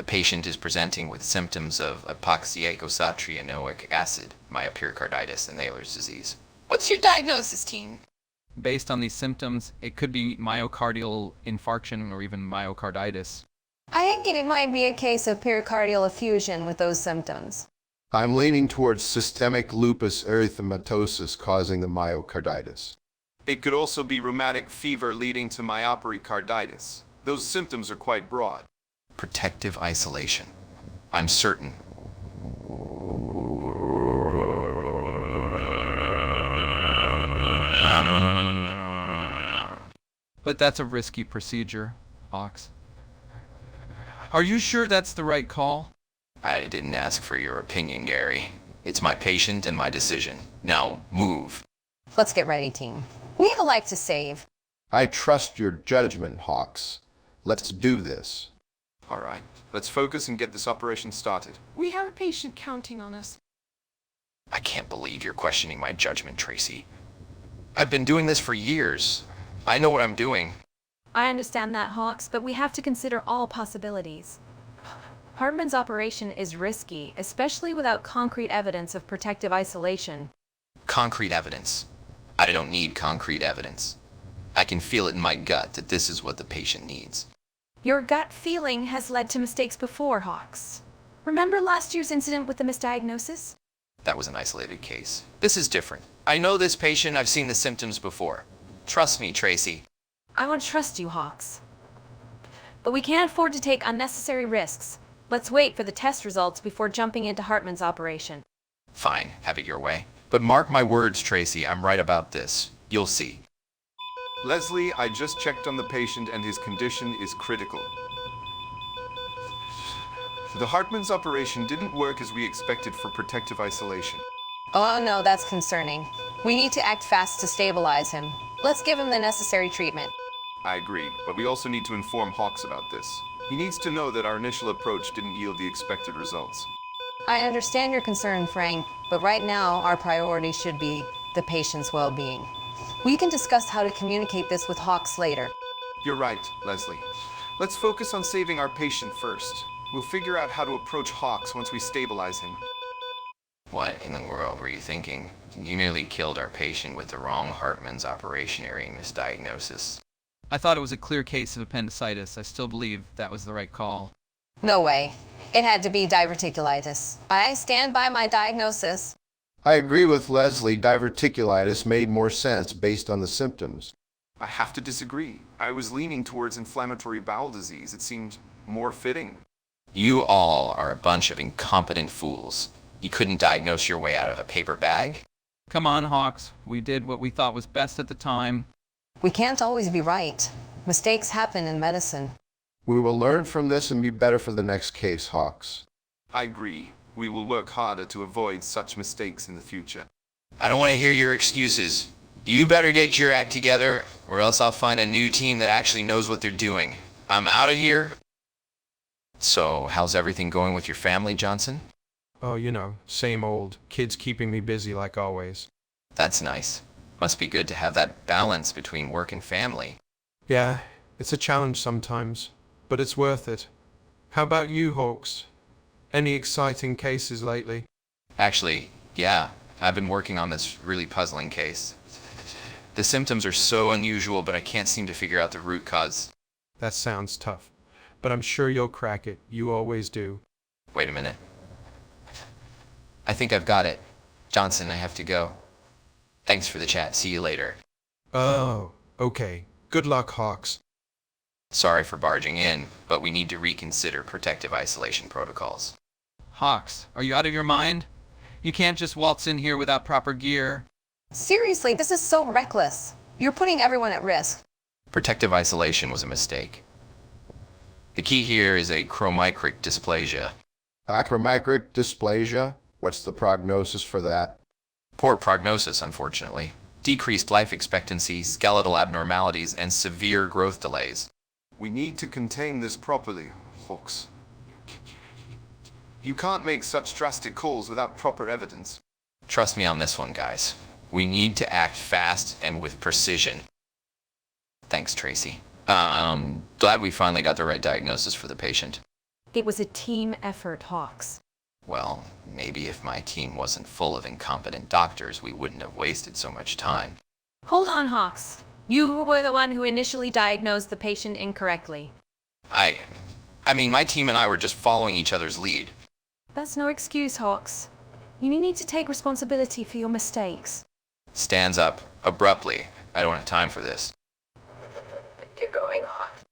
The patient is presenting with symptoms of epoxyeicosatrienoic acid, myopericarditis, and Naylor's disease. What's your diagnosis, team? Based on these symptoms, it could be myocardial infarction or even myocarditis. I think it might be a case of pericardial effusion with those symptoms. I'm leaning towards systemic lupus erythematosus causing the myocarditis. It could also be rheumatic fever leading to myopericarditis. Those symptoms are quite broad. Protective isolation. I'm certain. But that's a risky procedure, Ox. Are you sure that's the right call? I didn't ask for your opinion, Gary. It's my patient and my decision. Now, move. Let's get ready, team. We have a life to save. I trust your judgment, Hawks. Let's do this. All right, let's focus and get this operation started. We have a patient counting on us. I can't believe you're questioning my judgment, Tracy. I've been doing this for years. I know what I'm doing. I understand that, Hawks, but we have to consider all possibilities. Hartman's operation is risky, especially without concrete evidence of protective isolation. Concrete evidence. I don't need concrete evidence. I can feel it in my gut that this is what the patient needs. Your gut feeling has led to mistakes before, Hawks. Remember last year's incident with the misdiagnosis? That was an isolated case. This is different. I know this patient. I've seen the symptoms before. Trust me, Tracy. I want to trust you, Hawks. But we can't afford to take unnecessary risks. Let's wait for the test results before jumping into Hartman's operation. Fine, have it your way. But mark my words, Tracy, I'm right about this. You'll see. Leslie, I just checked on the patient and his condition is critical. The Hartman's operation didn't work as we expected for protective isolation. Oh no, that's concerning. We need to act fast to stabilize him. Let's give him the necessary treatment. I agree, but we also need to inform Hawks about this. He needs to know that our initial approach didn't yield the expected results. I understand your concern, Frank, but right now our priority should be the patient's well-being. We can discuss how to communicate this with Hawks later. You're right, Leslie. Let's focus on saving our patient first. We'll figure out how to approach Hawks once we stabilize him. What in the world were you thinking? You nearly killed our patient with the wrong Hartman's operation area misdiagnosis. I thought it was a clear case of appendicitis. I still believe that was the right call. No way. It had to be diverticulitis. I stand by my diagnosis. I agree with Leslie. Diverticulitis made more sense based on the symptoms. I have to disagree. I was leaning towards inflammatory bowel disease. It seemed more fitting. You all are a bunch of incompetent fools. You couldn't diagnose your way out of a paper bag? Come on, Hawks. We did what we thought was best at the time. We can't always be right. Mistakes happen in medicine. We will learn from this and be better for the next case, Hawks. I agree. We will work harder to avoid such mistakes in the future. I don't want to hear your excuses. You better get your act together, or else I'll find a new team that actually knows what they're doing. I'm out of here. So, how's everything going with your family, Johnson? Oh, you know, same old. Kids keeping me busy like always. That's nice. Must be good to have that balance between work and family. Yeah, it's a challenge sometimes, but it's worth it. How about you, Hawks? Any exciting cases lately? Actually, yeah, I've been working on this really puzzling case. The symptoms are so unusual, but I can't seem to figure out the root cause. That sounds tough, but I'm sure you'll crack it. You always do. Wait a minute. I think I've got it. Johnson, I have to go. Thanks for the chat. See you later. Oh, okay. Good luck, Hawks. Sorry for barging in, but we need to reconsider protective isolation protocols. Hawks, are you out of your mind? You can't just waltz in here without proper gear. Seriously, this is so reckless. You're putting everyone at risk. Protective isolation was a mistake. The key here is acromicric dysplasia. Acromicric dysplasia? What's the prognosis for that? Poor prognosis, unfortunately. Decreased life expectancy, skeletal abnormalities, and severe growth delays. We need to contain this properly, Hawks. You can't make such drastic calls without proper evidence. Trust me on this one, guys. We need to act fast and with precision. Thanks, Tracy. Glad we finally got the right diagnosis for the patient. It was a team effort, Hawks. Well, maybe if my team wasn't full of incompetent doctors, we wouldn't have wasted so much time. Hold on, Hawks. You were the one who initially diagnosed the patient incorrectly. I mean, my team and I were just following each other's lead. That's no excuse, Hawks. You need to take responsibility for your mistakes. Stands up, abruptly. I don't have time for this. You're going off.